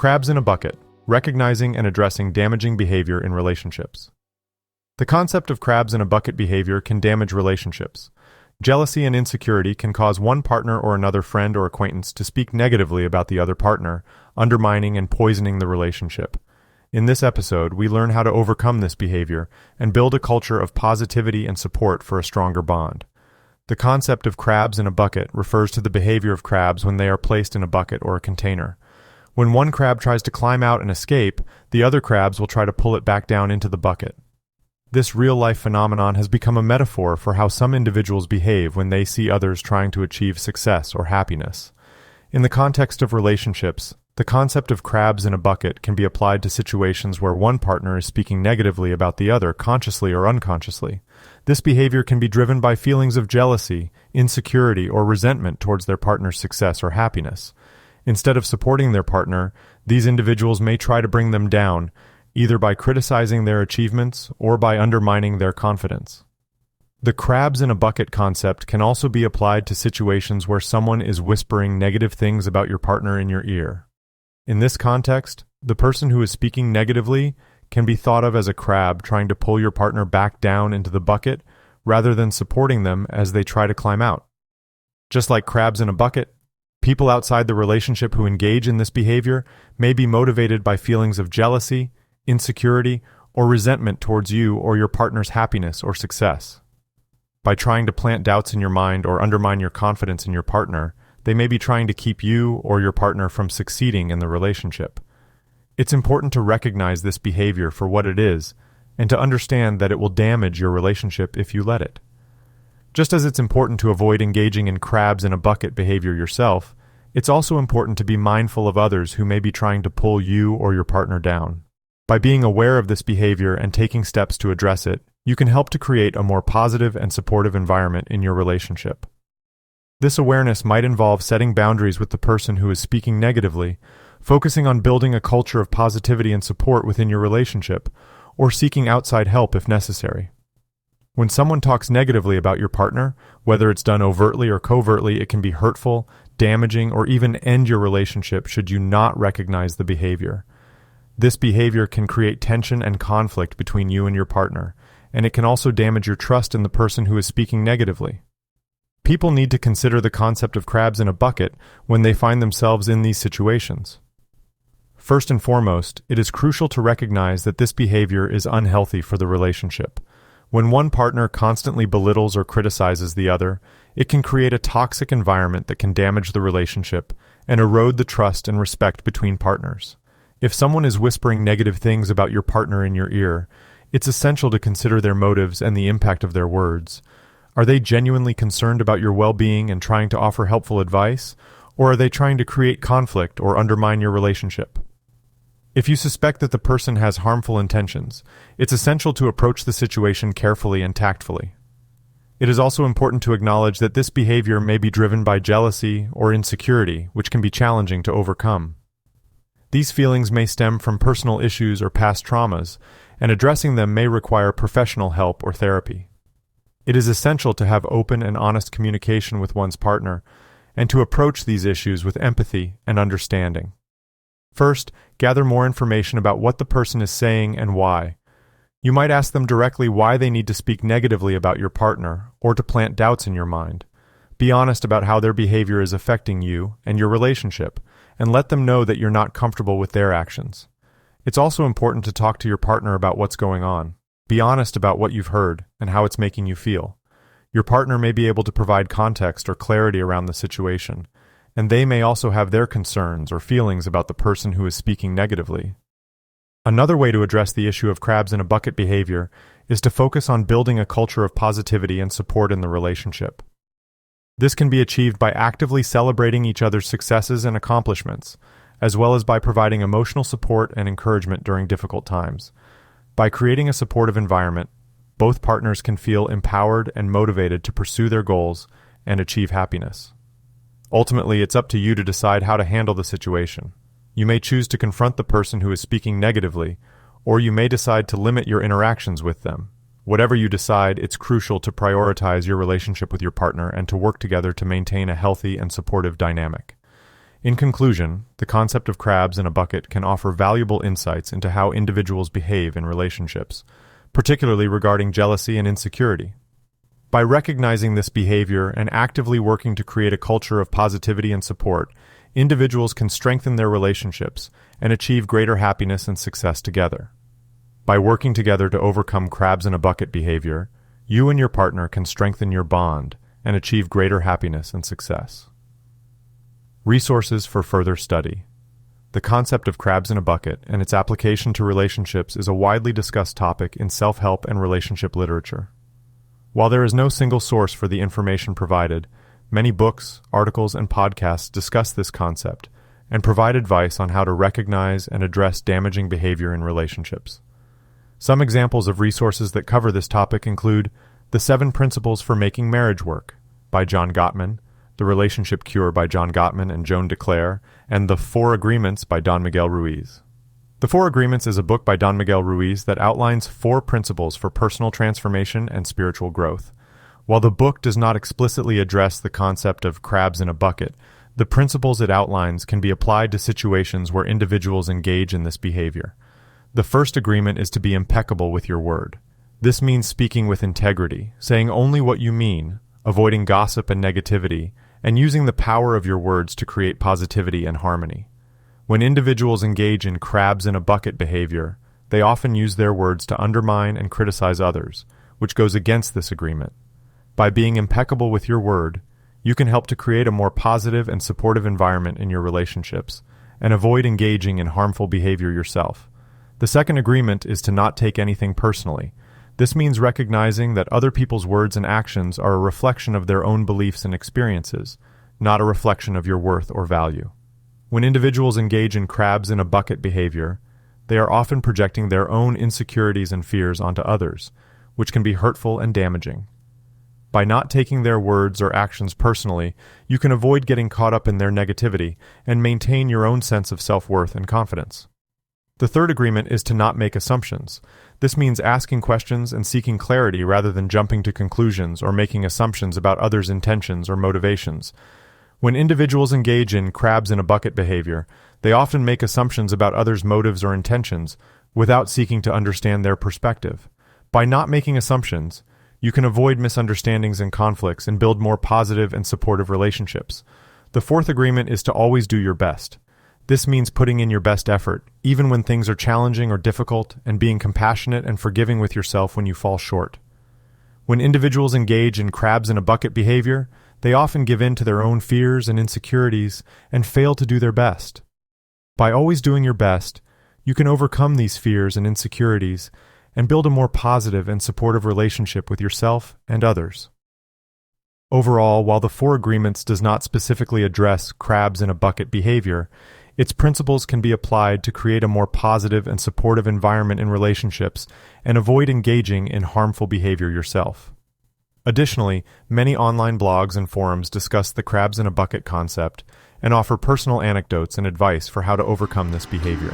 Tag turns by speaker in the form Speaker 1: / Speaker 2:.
Speaker 1: Crabs in a bucket, recognizing and addressing damaging behavior in relationships. The concept of crabs in a bucket behavior can damage relationships. Jealousy and insecurity can cause one partner or another friend or acquaintance to speak negatively about the other partner, undermining and poisoning the relationship. In this episode, we learn how to overcome this behavior and build a culture of positivity and support for a stronger bond. The concept of crabs in a bucket refers to the behavior of crabs when they are placed in a bucket or a container. When one crab tries to climb out and escape, the other crabs will try to pull it back down into the bucket. This real-life phenomenon has become a metaphor for how some individuals behave when they see others trying to achieve success or happiness. In the context of relationships, the concept of crabs in a bucket can be applied to situations where one partner is speaking negatively about the other, consciously or unconsciously. This behavior can be driven by feelings of jealousy, insecurity, or resentment towards their partner's success or happiness. Instead of supporting their partner, these individuals may try to bring them down, either by criticizing their achievements or by undermining their confidence. The crabs in a bucket concept can also be applied to situations where someone is whispering negative things about your partner in your ear. In this context, the person who is speaking negatively can be thought of as a crab trying to pull your partner back down into the bucket rather than supporting them as they try to climb out. Just like crabs in a bucket, people outside the relationship who engage in this behavior may be motivated by feelings of jealousy, insecurity, or resentment towards you or your partner's happiness or success. By trying to plant doubts in your mind or undermine your confidence in your partner, they may be trying to keep you or your partner from succeeding in the relationship. It's important to recognize this behavior for what it is and to understand that it will damage your relationship if you let it. Just as it's important to avoid engaging in crabs in a bucket behavior yourself, it's also important to be mindful of others who may be trying to pull you or your partner down. By being aware of this behavior and taking steps to address it, you can help to create a more positive and supportive environment in your relationship. This awareness might involve setting boundaries with the person who is speaking negatively, focusing on building a culture of positivity and support within your relationship, or seeking outside help if necessary. When someone talks negatively about your partner, whether it's done overtly or covertly, it can be hurtful, damaging, or even end your relationship should you not recognize the behavior. This behavior can create tension and conflict between you and your partner, and it can also damage your trust in the person who is speaking negatively. People need to consider the concept of crabs in a bucket when they find themselves in these situations. First and foremost, it is crucial to recognize that this behavior is unhealthy for the relationship. When one partner constantly belittles or criticizes the other, it can create a toxic environment that can damage the relationship and erode the trust and respect between partners. If someone is whispering negative things about your partner in your ear, it's essential to consider their motives and the impact of their words. Are they genuinely concerned about your well-being and trying to offer helpful advice, or are they trying to create conflict or undermine your relationship? If you suspect that the person has harmful intentions, it's essential to approach the situation carefully and tactfully. It is also important to acknowledge that this behavior may be driven by jealousy or insecurity, which can be challenging to overcome. These feelings may stem from personal issues or past traumas, and addressing them may require professional help or therapy. It is essential to have open and honest communication with one's partner, and to approach these issues with empathy and understanding. First, gather more information about what the person is saying and why. You might ask them directly why they need to speak negatively about your partner, or to plant doubts in your mind. Be honest about how their behavior is affecting you and your relationship, and let them know that you're not comfortable with their actions. It's also important to talk to your partner about what's going on. Be honest about what you've heard and how it's making you feel. Your partner may be able to provide context or clarity around the situation, and they may also have their concerns or feelings about the person who is speaking negatively. Another way to address the issue of crabs in a bucket behavior is to focus on building a culture of positivity and support in the relationship. This can be achieved by actively celebrating each other's successes and accomplishments, as well as by providing emotional support and encouragement during difficult times. By creating a supportive environment, both partners can feel empowered and motivated to pursue their goals and achieve happiness. Ultimately, it's up to you to decide how to handle the situation. You may choose to confront the person who is speaking negatively, or you may decide to limit your interactions with them. Whatever you decide, it's crucial to prioritize your relationship with your partner and to work together to maintain a healthy and supportive dynamic. In conclusion, the concept of crabs in a bucket can offer valuable insights into how individuals behave in relationships, particularly regarding jealousy and insecurity. By recognizing this behavior and actively working to create a culture of positivity and support, individuals can strengthen their relationships and achieve greater happiness and success together. By working together to overcome crabs in a bucket behavior, you and your partner can strengthen your bond and achieve greater happiness and success. Resources for further study. The concept of crabs in a bucket and its application to relationships is a widely discussed topic in self-help and relationship literature. While there is no single source for the information provided, many books, articles, and podcasts discuss this concept and provide advice on how to recognize and address damaging behavior in relationships. Some examples of resources that cover this topic include The 7 Principles for Making Marriage Work by John Gottman, The Relationship Cure by John Gottman and Joan DeClaire, and The 4 Agreements by Don Miguel Ruiz. The 4 Agreements is a book by Don Miguel Ruiz that outlines 4 principles for personal transformation and spiritual growth. While the book does not explicitly address the concept of crabs in a bucket, the principles it outlines can be applied to situations where individuals engage in this behavior. The first agreement is to be impeccable with your word. This means speaking with integrity, saying only what you mean, avoiding gossip and negativity, and using the power of your words to create positivity and harmony. When individuals engage in crabs in a bucket behavior, they often use their words to undermine and criticize others, which goes against this agreement. By being impeccable with your word, you can help to create a more positive and supportive environment in your relationships, and avoid engaging in harmful behavior yourself. The second agreement is to not take anything personally. This means recognizing that other people's words and actions are a reflection of their own beliefs and experiences, not a reflection of your worth or value. When individuals engage in crabs in a bucket behavior, they are often projecting their own insecurities and fears onto others, which can be hurtful and damaging. By not taking their words or actions personally, you can avoid getting caught up in their negativity and maintain your own sense of self-worth and confidence. The third agreement is to not make assumptions. This means asking questions and seeking clarity rather than jumping to conclusions or making assumptions about others' intentions or motivations. When individuals engage in crabs in a bucket behavior, they often make assumptions about others' motives or intentions without seeking to understand their perspective. By not making assumptions, you can avoid misunderstandings and conflicts and build more positive and supportive relationships. The fourth agreement is to always do your best. This means putting in your best effort, even when things are challenging or difficult, and being compassionate and forgiving with yourself when you fall short. When individuals engage in crabs in a bucket behavior, they often give in to their own fears and insecurities and fail to do their best. By always doing your best, you can overcome these fears and insecurities and build a more positive and supportive relationship with yourself and others. Overall, while the 4 Agreements does not specifically address crabs in a bucket behavior, its principles can be applied to create a more positive and supportive environment in relationships and avoid engaging in harmful behavior yourself. Additionally, many online blogs and forums discuss the crabs in a bucket concept and offer personal anecdotes and advice for how to overcome this behavior.